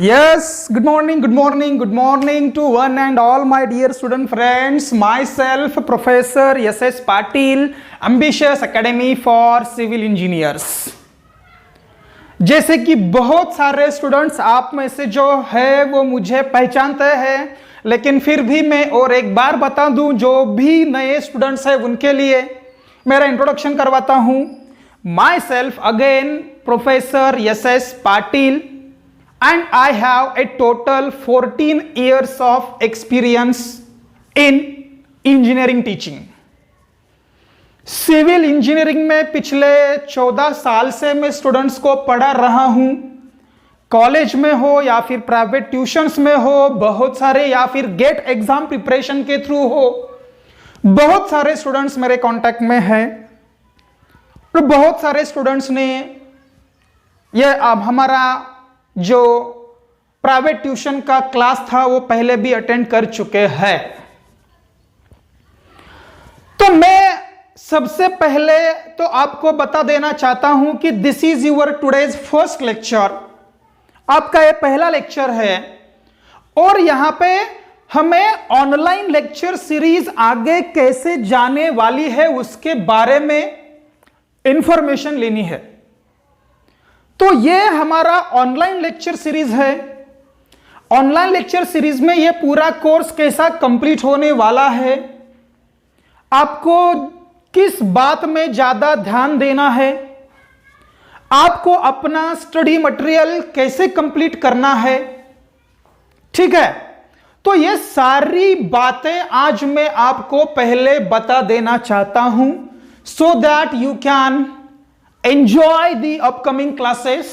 Yes, good morning to one and all my dear student friends. Myself, Professor S.S. Patil, Ambitious Academy for Civil Engineers. जैसे कि बहुत सारे students आप में से जो है वो मुझे पहचानते हैं, लेकिन फिर भी मैं और एक बार बता दूं, जो भी नए स्टूडेंट्स हैं उनके लिए मेरा इंट्रोडक्शन करवाता हूं. My self again professor S.S. Patil and I have a total 14 years of experience in engineering teaching. Civil engineering में पिछले 14 साल से मैं स्टूडेंट्स को पढ़ा रहा हूं. कॉलेज में हो या फिर प्राइवेट ट्यूशंस में हो, बहुत सारे या फिर गेट एग्जाम प्रिपरेशन के थ्रू हो, बहुत सारे स्टूडेंट्स मेरे कांटेक्ट में हैं. तो बहुत सारे स्टूडेंट्स ने ये अब हमारा जो प्राइवेट ट्यूशन का क्लास था वो पहले भी अटेंड कर चुके हैं. तो मैं सबसे पहले तो आपको बता देना चाहता हूं कि this is your today's first lecture. आपका ये पहला लेक्चर है और यहां पे हमें ऑनलाइन लेक्चर सीरीज आगे कैसे जाने वाली है उसके बारे में इंफॉर्मेशन लेनी है. तो ये हमारा ऑनलाइन लेक्चर सीरीज है. ऑनलाइन लेक्चर सीरीज में ये पूरा कोर्स कैसा कंप्लीट होने वाला है, आपको किस बात में ज्यादा ध्यान देना है, आपको अपना स्टडी मटेरियल कैसे कंप्लीट करना है, ठीक है. तो ये सारी बातें आज मैं आपको पहले बता देना चाहता हूं, so that you can enjoy the upcoming classes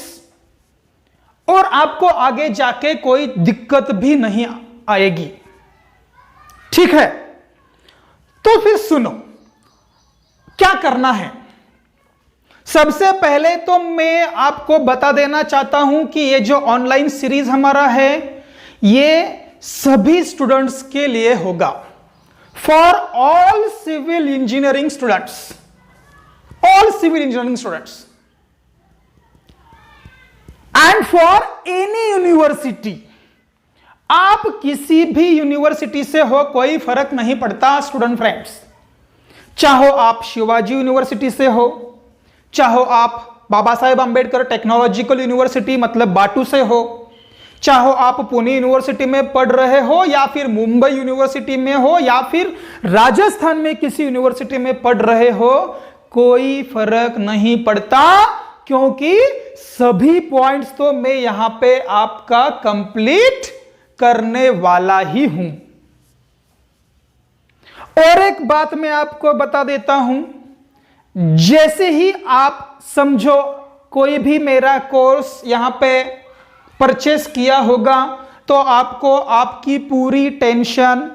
और आपको आगे जाके कोई दिक्कत भी नहीं आएगी, ठीक है. तो फिर सुनो क्या करना है. सबसे पहले तो मैं आपको बता देना चाहता हूं कि ये जो ऑनलाइन सीरीज हमारा है ये सभी स्टूडेंट्स के लिए होगा. For all civil engineering students, all civil engineering students and for any university. आप किसी भी यूनिवर्सिटी से हो, कोई फर्क नहीं पड़ता स्टूडेंट फ्रेंड्स. चाहो आप शिवाजी यूनिवर्सिटी से हो, चाहो आप बाबा साहेब अंबेडकर टेक्नोलॉजिकल यूनिवर्सिटी मतलब बाटू से हो, चाहो आप पुणे यूनिवर्सिटी में पढ़ रहे हो या फिर मुंबई यूनिवर्सिटी में हो या फिर राजस्थान में किसी यूनिवर्सिटी में पढ़ रहे हो, कोई फर्क नहीं पड़ता, क्योंकि सभी पॉइंट्स तो मैं यहां पे आपका कंप्लीट करने वाला ही हूं. और एक बात मैं आपको बता देता हूं, जैसे ही आप समझो कोई भी मेरा कोर्स यहां पे परचेस किया होगा तो आपको आपकी पूरी टेंशन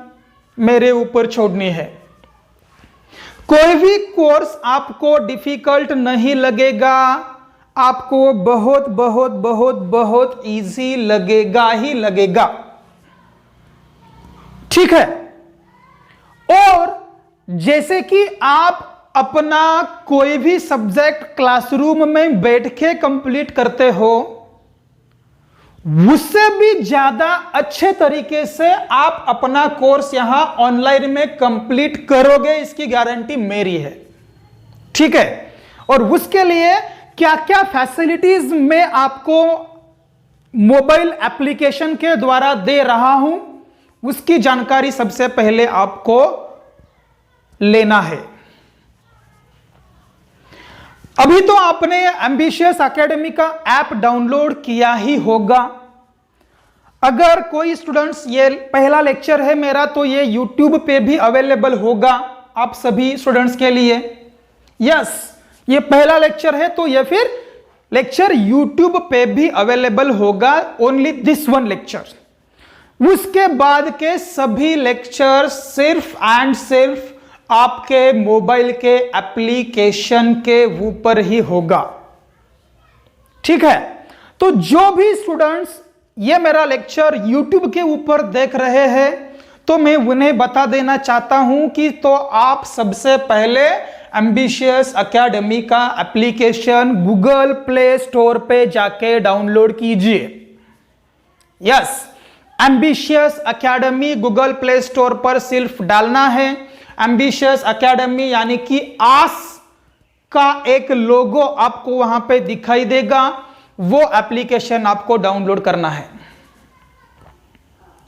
मेरे ऊपर छोड़नी है. कोई भी कोर्स आपको डिफिकल्ट नहीं लगेगा, आपको बहुत बहुत बहुत बहुत इजी लगेगा ही लगेगा, ठीक है. और जैसे कि आप अपना कोई भी सब्जेक्ट क्लासरूम में बैठ के कंप्लीट करते हो, उससे भी ज्यादा अच्छे तरीके से आप अपना कोर्स यहां ऑनलाइन में कंप्लीट करोगे, इसकी गारंटी मेरी है, ठीक है. और उसके लिए क्या क्या फैसिलिटीज मैं आपको मोबाइल एप्लीकेशन के द्वारा दे रहा हूं, उसकी जानकारी सबसे पहले आपको लेना है. अभी तो आपने एम्बिशियस एकेडमी का ऐप डाउनलोड किया ही होगा. अगर कोई स्टूडेंट्स, ये पहला लेक्चर है मेरा तो ये YouTube पे भी अवेलेबल होगा आप सभी स्टूडेंट्स के लिए. यस, ये पहला लेक्चर है तो ये फिर लेक्चर YouTube पे भी अवेलेबल होगा, ओनली दिस वन लेक्चर. उसके बाद के सभी लेक्चर सिर्फ एंड सिर्फ आपके मोबाइल के एप्लीकेशन के ऊपर ही होगा, ठीक है. तो जो भी स्टूडेंट्स ये मेरा लेक्चर YouTube के ऊपर देख रहे हैं तो मैं उन्हें बता देना चाहता हूं कि तो आप सबसे पहले एम्बिशियस एकेडमी का एप्लीकेशन गूगल प्ले स्टोर पे जाके डाउनलोड कीजिए, yes, ambitious academy Google play store पर सिर्फ डालना है। एम्बिशियस एकेडमी यानी कि आस का एक लोगो आपको वहां पे दिखाई देगा, वो एप्लीकेशन आपको डाउनलोड करना है।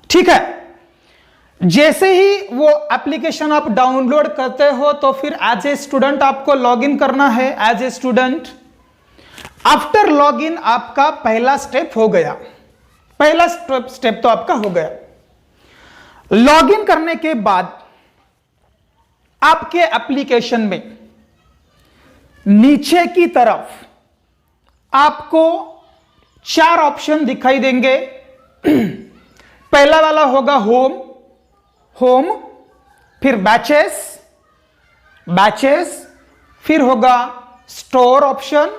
ठीक है, जैसे ही वो एप्लीकेशन आप डाउनलोड करते हो तो फिर एज ए स्टूडेंट आपको लॉगिन करना है। As a student after login आपका पहला स्टेप हो गया, पहला स्टेप तो आपका हो गया। लॉगिन करने के बाद आपके एप्लीकेशन में नीचे की तरफ आपको 4 ऑप्शन दिखाई देंगे। पहला वाला होगा होम, फिर बैचेस, फिर होगा स्टोर ऑप्शन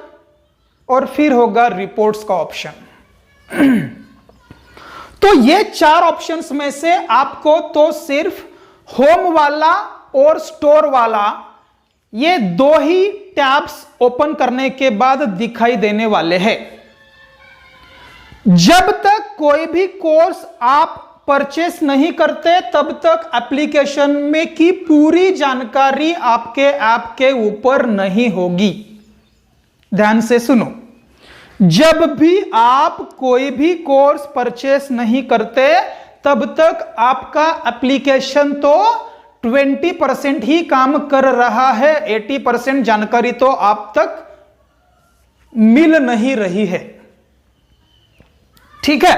और फिर होगा रिपोर्ट्स का ऑप्शन। तो ये 4 ऑप्शंस में से आपको तो सिर्फ होम वाला और स्टोर वाला, ये 2 ही टैब्स ओपन करने के बाद दिखाई देने वाले हैं। जब तक कोई भी कोर्स आप परचेस नहीं करते तब तक एप्लीकेशन में की पूरी जानकारी आपके ऐप के ऊपर नहीं होगी। ध्यान से सुनो, जब भी आप कोई भी कोर्स परचेस नहीं करते तब तक आपका एप्लीकेशन तो 20% ही काम कर रहा है, 80% जानकारी तो आप तक मिल नहीं रही है। ठीक है,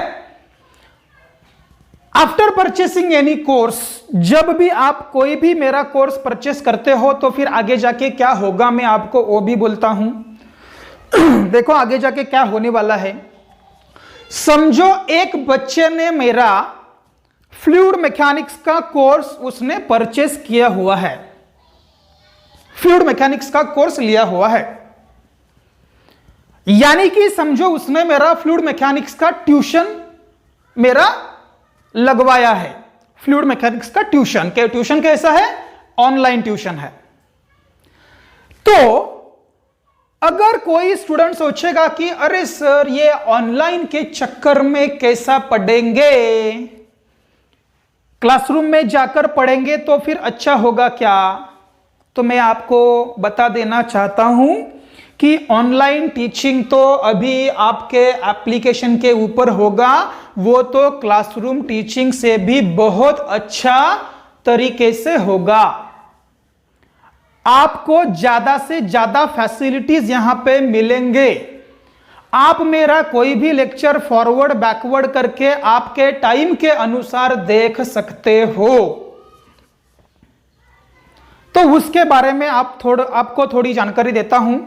आफ्टर परचेसिंग एनी कोर्स, जब भी आप कोई भी मेरा कोर्स परचेस करते हो तो फिर आगे जाके क्या होगा मैं आपको वो भी बोलता हूं। देखो आगे जाके क्या होने वाला है। समझो एक बच्चे ने मेरा फ्लूइड मैकेनिक्स का कोर्स उसने परचेस किया हुआ है, फ्लूइड मैकेनिक्स का कोर्स लिया हुआ है, यानी कि समझो उसने मेरा फ्लूइड मैकेनिक्स का ट्यूशन मेरा लगवाया है। फ्लूइड मैकेनिक्स का ट्यूशन कैसा है? ऑनलाइन ट्यूशन है। तो अगर कोई स्टूडेंट सोचेगा कि अरे सर ये ऑनलाइन के चक्कर में कैसा पढ़ेंगे, क्लासरूम में जाकर पढ़ेंगे तो फिर अच्छा होगा क्या? तो मैं आपको बता देना चाहता हूं कि ऑनलाइन टीचिंग तो अभी आपके एप्लीकेशन के ऊपर होगा, वो तो क्लासरूम टीचिंग से भी बहुत अच्छा तरीके से होगा। आपको ज्यादा से ज्यादा फैसिलिटीज यहां पे मिलेंगे। आप मेरा कोई भी लेक्चर फॉरवर्ड बैकवर्ड करके आपके टाइम के अनुसार देख सकते हो। तो उसके बारे में आपको थोड़ी जानकारी देता हूं।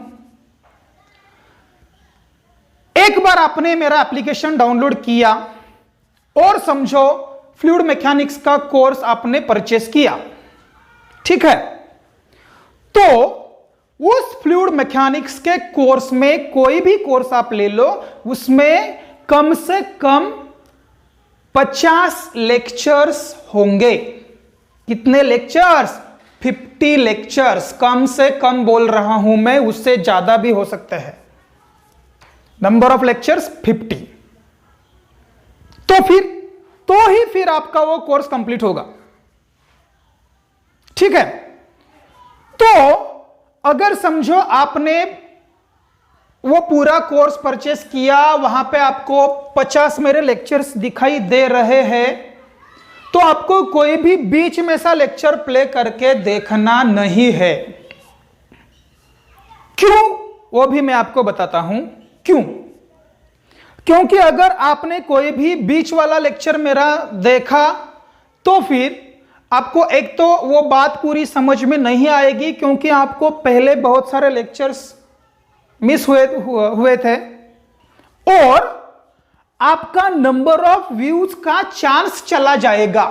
एक बार आपने मेरा एप्लीकेशन डाउनलोड किया और समझो फ्लूइड मैकेनिक्स का कोर्स आपने परचेस किया, ठीक है? तो उस फ्लूइड मैकेनिक्स के कोर्स में कोई भी कोर्स आप ले लो, उसमें कम से कम 50 लेक्चर्स होंगे। कितने लेक्चर्स? 50 लेक्चर्स। कम से कम बोल रहा हूं मैं, उससे ज्यादा भी हो सकता है। Number of lectures 50। तो ही फिर आपका वो कोर्स कंप्लीट होगा, ठीक है? तो अगर समझो आपने वो पूरा कोर्स परचेस किया, वहां पे आपको 50 मेरे लेक्चर्स दिखाई दे रहे हैं, तो आपको कोई भी बीच में सा लेक्चर प्ले करके देखना नहीं है। क्यों? वो भी मैं आपको बताता हूं क्यों। क्योंकि अगर आपने कोई भी बीच वाला लेक्चर मेरा देखा तो फिर आपको एक तो वो बात पूरी समझ में नहीं आएगी, क्योंकि आपको पहले बहुत सारे लेक्चर्स मिस हुए थे, और आपका नंबर ऑफ व्यूज का चांस चला जाएगा।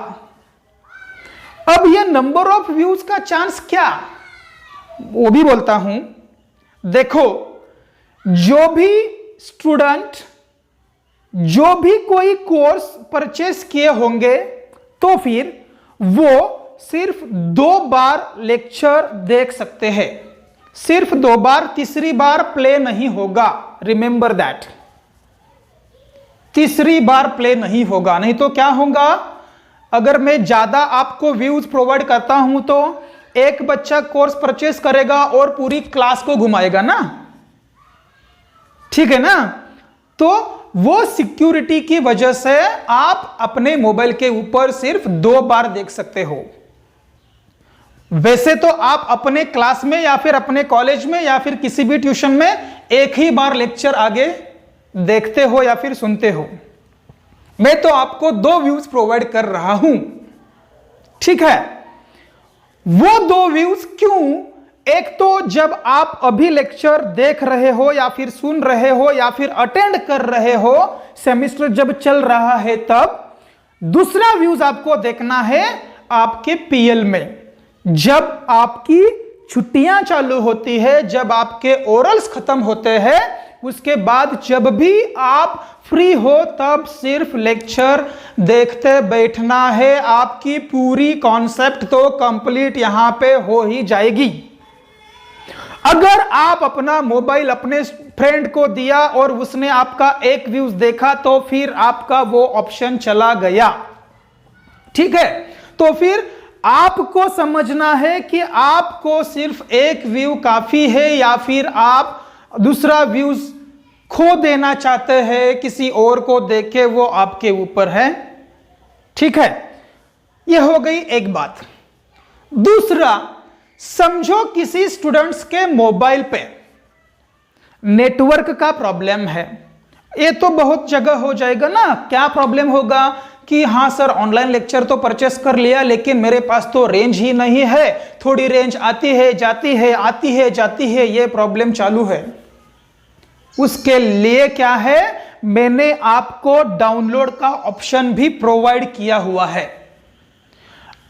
अब ये नंबर ऑफ व्यूज का चांस क्या, वो भी बोलता हूं। देखो, जो भी स्टूडेंट जो भी कोई कोर्स परचेस किए होंगे तो फिर वो सिर्फ 2 बार लेक्चर देख सकते हैं, सिर्फ 2 बार, तीसरी बार प्ले नहीं होगा। Remember that. तीसरी बार प्ले नहीं होगा। नहीं तो क्या होगा, अगर मैं ज्यादा आपको व्यूज प्रोवाइड करता हूं तो एक बच्चा कोर्स परचेस करेगा और पूरी क्लास को घुमाएगा ना, ठीक है ना। तो वो सिक्योरिटी की वजह से आप अपने मोबाइल के ऊपर सिर्फ 2 बार देख सकते हो। वैसे तो आप अपने क्लास में या फिर अपने कॉलेज में या फिर किसी भी ट्यूशन में एक ही बार लेक्चर आगे देखते हो या फिर सुनते हो। मैं तो आपको 2 व्यूज प्रोवाइड कर रहा हूं, ठीक है। वो 2 व्यूज क्यों? एक तो जब आप अभी लेक्चर देख रहे हो या फिर सुन रहे हो या फिर अटेंड कर रहे हो, सेमेस्टर जब चल रहा है तब। दूसरा व्यूज आपको देखना है आपके पीएल में, जब आपकी छुट्टियां चालू होती है, जब आपके ओरल्स खत्म होते हैं, उसके बाद जब भी आप फ्री हो तब सिर्फ लेक्चर देखते बैठना है। आपकी पूरी कॉन्सेप्ट तो कंप्लीट यहां पे हो ही जाएगी। अगर आप अपना मोबाइल अपने फ्रेंड को दिया और उसने आपका एक व्यूज देखा तो फिर आपका वो ऑप्शन चला गया, ठीक है। तो फिर आपको समझना है कि आपको सिर्फ एक व्यू काफी है या फिर आप दूसरा व्यूज खो देना चाहते हैं किसी और को देख के, वो आपके ऊपर है, ठीक है। यह हो गई एक बात। दूसरा, समझो किसी स्टूडेंट्स के मोबाइल पे नेटवर्क का प्रॉब्लम है। ये तो बहुत जगह हो जाएगा ना। क्या प्रॉब्लम होगा कि हाँ सर, ऑनलाइन लेक्चर तो परचेस कर लिया लेकिन मेरे पास तो रेंज ही नहीं है, थोड़ी रेंज आती है जाती है, आती है जाती है, ये प्रॉब्लम चालू है। उसके लिए क्या है, मैंने आपको डाउनलोड का ऑप्शन भी प्रोवाइड किया हुआ है।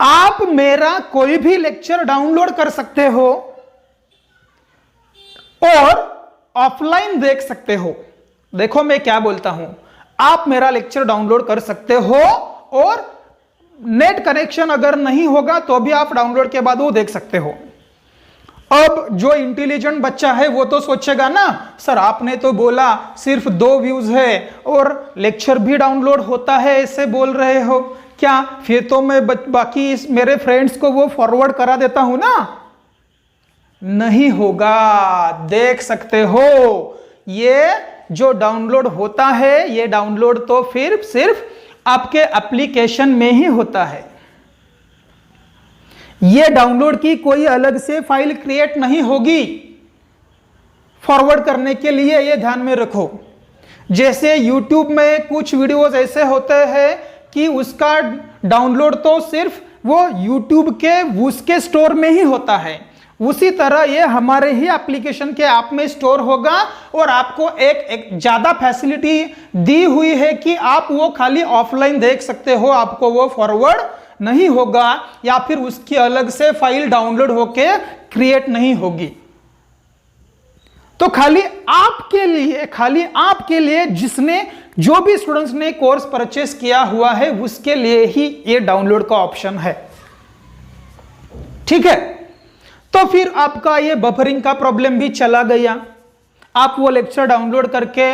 आप मेरा कोई भी लेक्चर डाउनलोड कर सकते हो और ऑफलाइन देख सकते हो। देखो मैं क्या बोलता हूं, आप मेरा लेक्चर डाउनलोड कर सकते हो और नेट कनेक्शन अगर नहीं होगा तो भी आप डाउनलोड के बाद वो देख सकते हो। अब जो इंटेलिजेंट बच्चा है वो तो सोचेगा ना, सर आपने तो बोला सिर्फ 2 व्यूज है और लेक्चर भी डाउनलोड होता है, ऐसे बोल रहे हो क्या? फिर तो मैं बाकी मेरे फ्रेंड्स को वो फॉरवर्ड करा देता हूं ना। नहीं होगा, देख सकते हो। ये जो डाउनलोड होता है, ये डाउनलोड तो फिर सिर्फ आपके एप्लीकेशन में ही होता है। ये डाउनलोड की कोई अलग से फाइल क्रिएट नहीं होगी फॉरवर्ड करने के लिए, ये ध्यान में रखो। जैसे YouTube में कुछ वीडियोस ऐसे होते हैं कि उसका डाउनलोड तो सिर्फ वो YouTube के उसके स्टोर में ही होता है, उसी तरह ये हमारे ही एप्लीकेशन के ऐप में स्टोर होगा और आपको एक ज्यादा फैसिलिटी दी हुई है कि आप वो खाली ऑफलाइन देख सकते हो, आपको वो फॉरवर्ड नहीं होगा या फिर उसकी अलग से फाइल डाउनलोड होके क्रिएट नहीं होगी। तो खाली आपके लिए जिसने जो भी स्टूडेंट्स ने कोर्स परचेस किया हुआ है उसके लिए ही ये डाउनलोड का ऑप्शन है, ठीक है। तो फिर आपका ये बफरिंग का प्रॉब्लम भी चला गया। आप वो लेक्चर डाउनलोड करके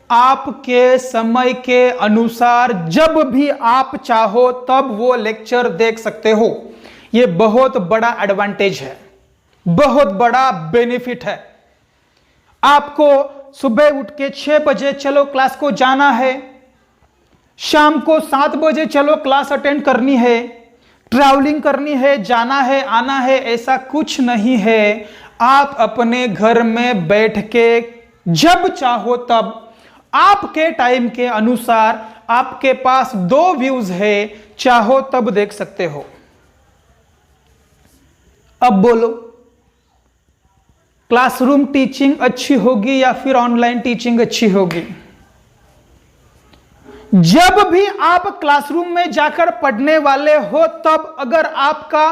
आपके समय के अनुसार जब भी आप चाहो तब वो लेक्चर देख सकते हो। ये बहुत बड़ा एडवांटेज है, बहुत बड़ा बेनिफिट है। आपको सुबह उठ के 6 बजे चलो क्लास को जाना है, शाम को 7 बजे चलो क्लास अटेंड करनी है, ट्रैवलिंग करनी है, जाना है आना है, ऐसा कुछ नहीं है। आप अपने घर में बैठ के जब चाहो तब आपके टाइम के अनुसार आपके पास 2 व्यूज है, चाहो तब देख सकते हो। अब बोलो, क्लासरूम टीचिंग अच्छी होगी या फिर ऑनलाइन टीचिंग अच्छी होगी? जब भी आप क्लासरूम में जाकर पढ़ने वाले हो तब अगर आपका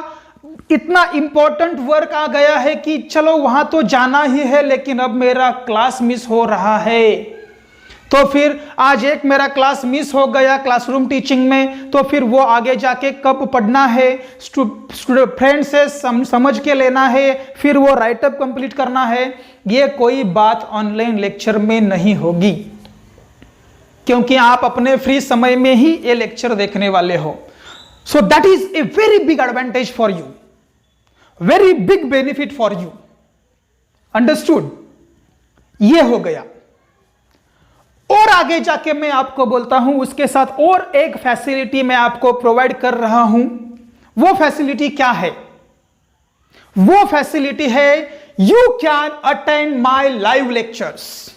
इतना इंपॉर्टेंट वर्क आ गया है कि चलो वहां तो जाना ही है लेकिन अब मेरा क्लास मिस हो रहा है, तो फिर आज एक मेरा क्लास मिस हो गया क्लासरूम टीचिंग में, तो फिर वो आगे जाके कब पढ़ना है, फ्रेंड से समझ के लेना है, फिर वो राइटअप कंप्लीट करना है, ये कोई बात ऑनलाइन लेक्चर में नहीं होगी। क्योंकि आप अपने फ्री समय में ही ये लेक्चर देखने वाले हो। So that is a very big advantage for you, very big benefit for you. Understood? ये हो गया। और आगे जाके मैं आपको बोलता हूं, उसके साथ और एक फैसिलिटी मैं आपको प्रोवाइड कर रहा हूं। वो फैसिलिटी क्या है? वो फैसिलिटी है you can attend my live lectures.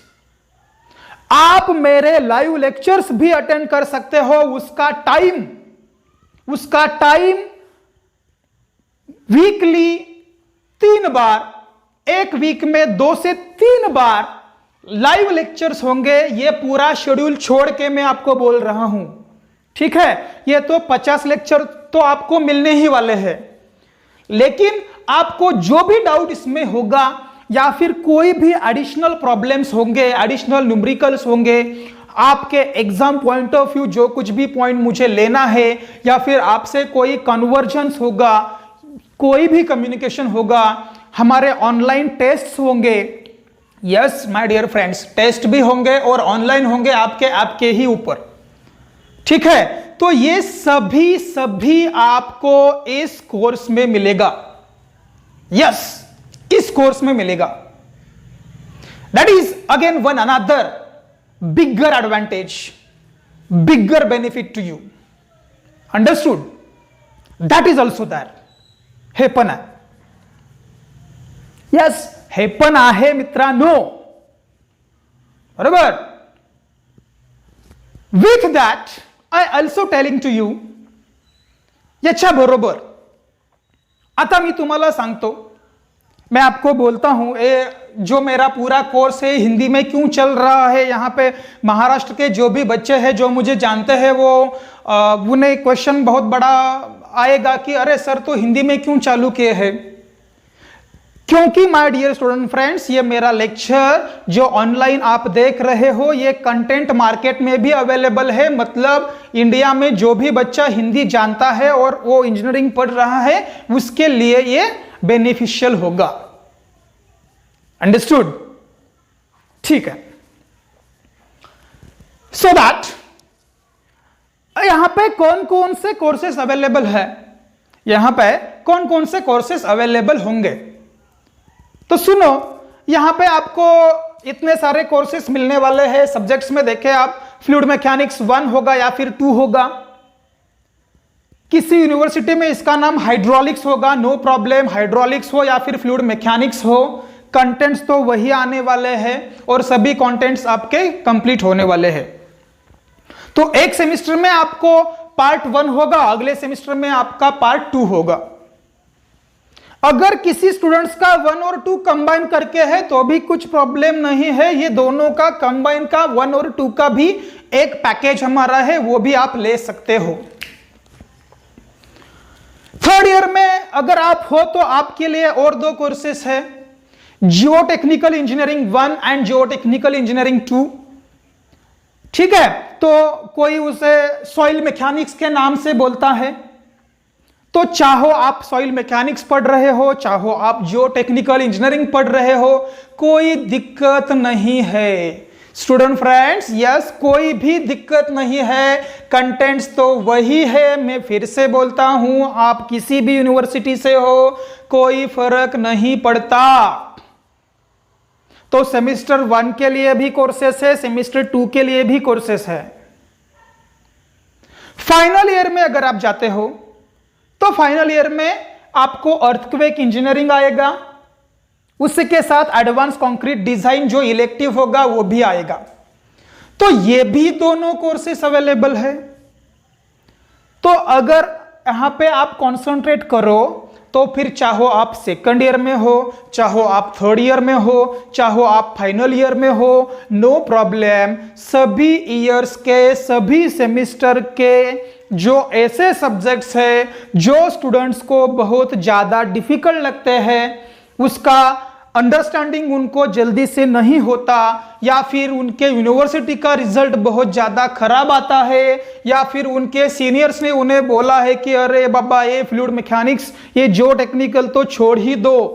आप मेरे लाइव लेक्चर्स भी अटेंड कर सकते हो। उसका टाइम वीकली 3 बार, एक वीक में 2 से 3 बार लाइव लेक्चर्स होंगे। ये पूरा शेड्यूल छोड़ के मैं आपको बोल रहा हूं, ठीक है? ये तो 50 लेक्चर तो आपको मिलने ही वाले हैं, लेकिन आपको जो भी डाउट इसमें होगा या फिर कोई भी एडिशनल प्रॉब्लम्स होंगे, एडिशनल न्यूमेरिकल्स होंगे, आपके एग्जाम पॉइंट ऑफ व्यू जो कुछ भी पॉइंट मुझे लेना है, या फिर आपसे कोई कन्वर्जेंस होगा, कोई भी कम्युनिकेशन होगा, हमारे ऑनलाइन टेस्ट होंगे। Yes my dear friends, test भी होंगे और ऑनलाइन होंगे आपके ही ऊपर, ठीक है? तो ये सभी आपको इस कोर्स में मिलेगा। यस, इस कोर्स में मिलेगा। That is again one another bigger advantage, bigger benefit to you. Understood? That is also there. हे पण आहे. यस, हे पण आहे मित्रांनो, बरोबर? With that I also telling to you, याच्या बरोबर आता मी तुम्हाला सांगतो, मैं आपको बोलता हूं जो मेरा पूरा कोर्स है हिंदी में क्यों चल रहा है। यहाँ पे महाराष्ट्र के जो भी बच्चे हैं जो मुझे जानते हैं वो उन्हें क्वेश्चन बहुत बड़ा आएगा कि अरे सर तो हिंदी में क्यों चालू किए हैं। क्योंकि माय डियर स्टूडेंट फ्रेंड्स, ये मेरा लेक्चर जो ऑनलाइन आप देख रहे हो ये कंटेंट मार्केट में भी अवेलेबल है। मतलब इंडिया में जो भी बच्चा हिंदी जानता है और वो इंजीनियरिंग पढ़ रहा है उसके लिए ये बेनिफिशियल होगा। अंडरस्टूड? ठीक है। सो दैट यहां पे कौन कौन से कोर्सेस अवेलेबल है, यहां पे कौन कौन से कोर्सेस अवेलेबल होंगे, तो सुनो, यहां पे आपको इतने सारे कोर्सेस मिलने वाले हैं। सब्जेक्ट्स में देखें आप, फ्लूइड मैकेनिक्स 1 होगा या फिर 2 होगा। किसी यूनिवर्सिटी में इसका नाम हाइड्रोलिक्स होगा, नो प्रॉब्लम, हाइड्रोलिक्स हो या फिर फ्लूइड मैकेनिक्स हो, कंटेंट्स तो वही आने वाले हैं और सभी कंटेंट्स आपके कंप्लीट होने वाले हैं। तो एक सेमेस्टर में आपको पार्ट 1 होगा, अगले सेमेस्टर में आपका पार्ट 2 होगा। अगर किसी स्टूडेंट्स का 1 और 2 कंबाइन करके है तो भी कुछ प्रॉब्लम नहीं है। ये दोनों का कंबाइन का 1 और 2 का भी एक पैकेज हमारा है, वो भी आप ले सकते हो। थर्ड ईयर में अगर आप हो तो आपके लिए और 2 कोर्सेस है, जियो technical engineering 1 and Jio technical engineering 2। ठीक है, तो कोई उसे सॉइल मैकेनिक्स के नाम से बोलता है। तो चाहो आप सॉइल मैकेनिक्स पढ़ रहे हो, चाहो आप जियो टेक्निकल इंजीनियरिंग पढ़ रहे हो, कोई दिक्कत नहीं है स्टूडेंट फ्रेंड्स। यस, कोई भी दिक्कत नहीं है, कंटेंट्स तो वही है। मैं फिर से बोलता हूं, आप किसी भी यूनिवर्सिटी से हो, कोई फर्क नहीं पड़ता। तो सेमेस्टर 1 के लिए भी कोर्सेस है, सेमेस्टर 2 के लिए भी कोर्सेस है। फाइनल ईयर में अगर आप जाते हो तो फाइनल ईयर में आपको अर्थक्वेक इंजीनियरिंग आएगा, उसके साथ एडवांस कंक्रीट डिजाइन जो इलेक्टिव होगा वो भी आएगा। तो ये भी दोनों कोर्सेस अवेलेबल है। तो अगर यहां पे आप कंसंट्रेट करो तो फिर चाहो आप सेकंड ईयर में हो, चाहो आप थर्ड ईयर में हो, चाहो आप फाइनल ईयर में हो, नो प्रॉब्लम। सभी ईयर्स के, सभी सेमेस्टर के जो ऐसे सब्जेक्ट्स है जो स्टूडेंट्स को बहुत ज्यादा डिफिकल्ट लगते हैं, उसका अंडरस्टैंडिंग उनको जल्दी से नहीं होता, या फिर उनके यूनिवर्सिटी का रिजल्ट बहुत ज़्यादा खराब आता है, या फिर उनके सीनियर्स ने उन्हें बोला है कि अरे बाबा ये फ्लूइड मैकेनिक्स, ये जियो टेक्निकल तो छोड़ ही दो,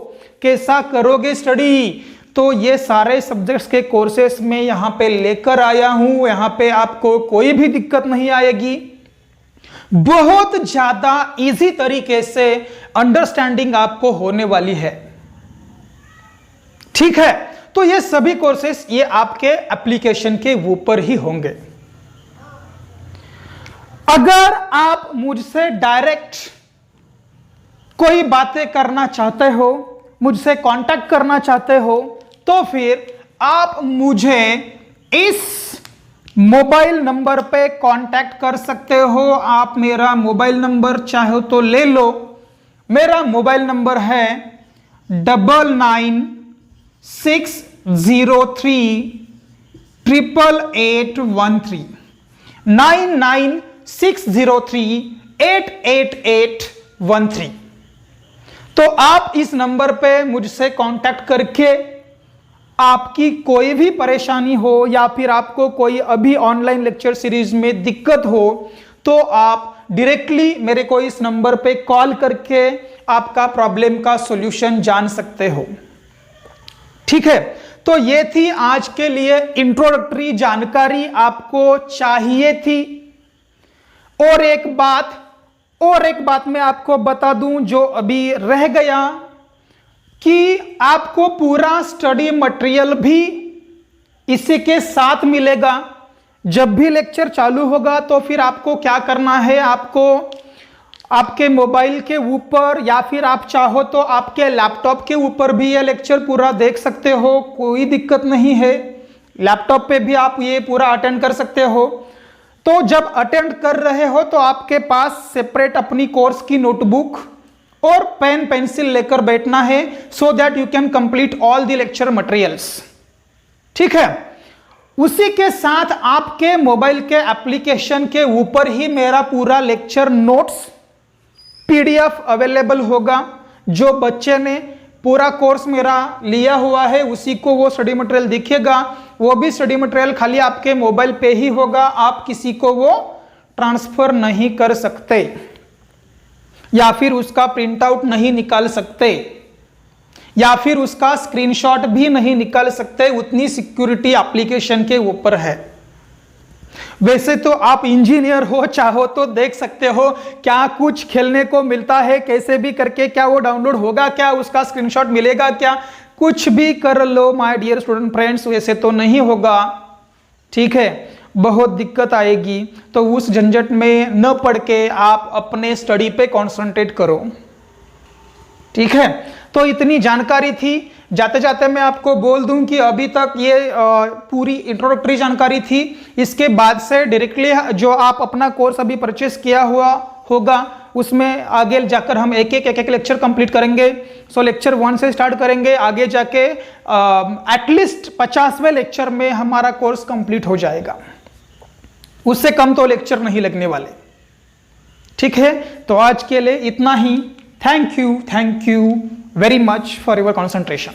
कैसा करोगे स्टडी। तो ये सारे सब्जेक्ट्स के कोर्सेस में यहाँ पे लेकर आया हूं। यहाँ पे आपको कोई भी दिक्कत नहीं आएगी, बहुत ज्यादा इजी तरीके से अंडरस्टैंडिंग आपको होने वाली है। ठीक है, तो ये सभी कोर्सेस ये आपके एप्लीकेशन के ऊपर ही होंगे। अगर आप मुझसे डायरेक्ट कोई बातें करना चाहते हो, मुझसे कांटेक्ट करना चाहते हो, तो फिर आप मुझे इस मोबाइल नंबर पे कांटेक्ट कर सकते हो। आप मेरा मोबाइल नंबर चाहो तो ले लो। मेरा मोबाइल नंबर है 9960388813 9960388813। तो आप इस नंबर पे मुझसे कांटेक्ट करके आपकी कोई भी परेशानी हो या फिर आपको कोई अभी ऑनलाइन लेक्चर सीरीज में दिक्कत हो, तो आप डायरेक्टली मेरे को इस नंबर पे कॉल करके आपका प्रॉब्लम का सॉल्यूशन जान सकते हो। ठीक है, तो ये थी आज के लिए इंट्रोडक्टरी जानकारी आपको चाहिए थी। और एक बात मैं आपको बता दूं जो अभी रह गया, कि आपको पूरा स्टडी मटेरियल भी इसी के साथ मिलेगा। जब भी लेक्चर चालू होगा तो फिर आपको क्या करना है, आपको आपके मोबाइल के ऊपर या फिर आप चाहो तो आपके लैपटॉप के ऊपर भी ये लेक्चर पूरा देख सकते हो, कोई दिक्कत नहीं है। लैपटॉप पे भी आप ये पूरा अटेंड कर सकते हो। तो जब अटेंड कर रहे हो तो आपके पास सेपरेट अपनी कोर्स की नोटबुक और पेन पेंसिल लेकर बैठना है, so that you can complete all the lecture materials. ठीक है, उसी के साथ आपके मोबाइल के एप्लीकेशन के ऊपर ही मेरा पूरा लेक्चर नोट्स पीडीएफ अवेलेबल होगा। जो बच्चे ने पूरा कोर्स मेरा लिया हुआ है उसी को वो स्टडी मटेरियल दिखेगा। वो भी स्टडी मटेरियल खाली आपके मोबाइल पे ही होगा, आप किसी को वो ट्रांसफर नहीं कर सकते या फिर उसका प्रिंट आउट नहीं निकाल सकते या फिर उसका स्क्रीनशॉट भी नहीं निकाल सकते। उतनी सिक्योरिटी एप्लीकेशन के ऊपर है। वैसे तो आप इंजीनियर हो, चाहो तो देख सकते हो क्या कुछ खेलने को मिलता है, कैसे भी करके क्या वो डाउनलोड होगा, क्या उसका स्क्रीनशॉट मिलेगा, क्या कुछ भी कर लो माय डियर स्टूडेंट फ्रेंड्स, वैसे तो नहीं होगा। ठीक है, बहुत दिक्कत आएगी। तो उस झंझट में न पड़ के आप अपने स्टडी पे कंसंट्रेट करो। ठीक है, तो इतनी जानकारी थी। जाते जाते मैं आपको बोल दूं कि अभी तक ये पूरी इंट्रोडक्टरी जानकारी थी। इसके बाद से डायरेक्टली जो आप अपना कोर्स अभी परचेस किया हुआ होगा उसमें आगे जाकर हम एक लेक्चर कंप्लीट करेंगे। सो लेक्चर 1 से स्टार्ट करेंगे, आगे जाके एटलीस्ट 50वें लेक्चर में हमारा कोर्स कंप्लीट हो जाएगा। उससे कम तो लेक्चर नहीं लगने वाले। ठीक है, तो आज के लिए इतना ही। Thank you very much for your concentration.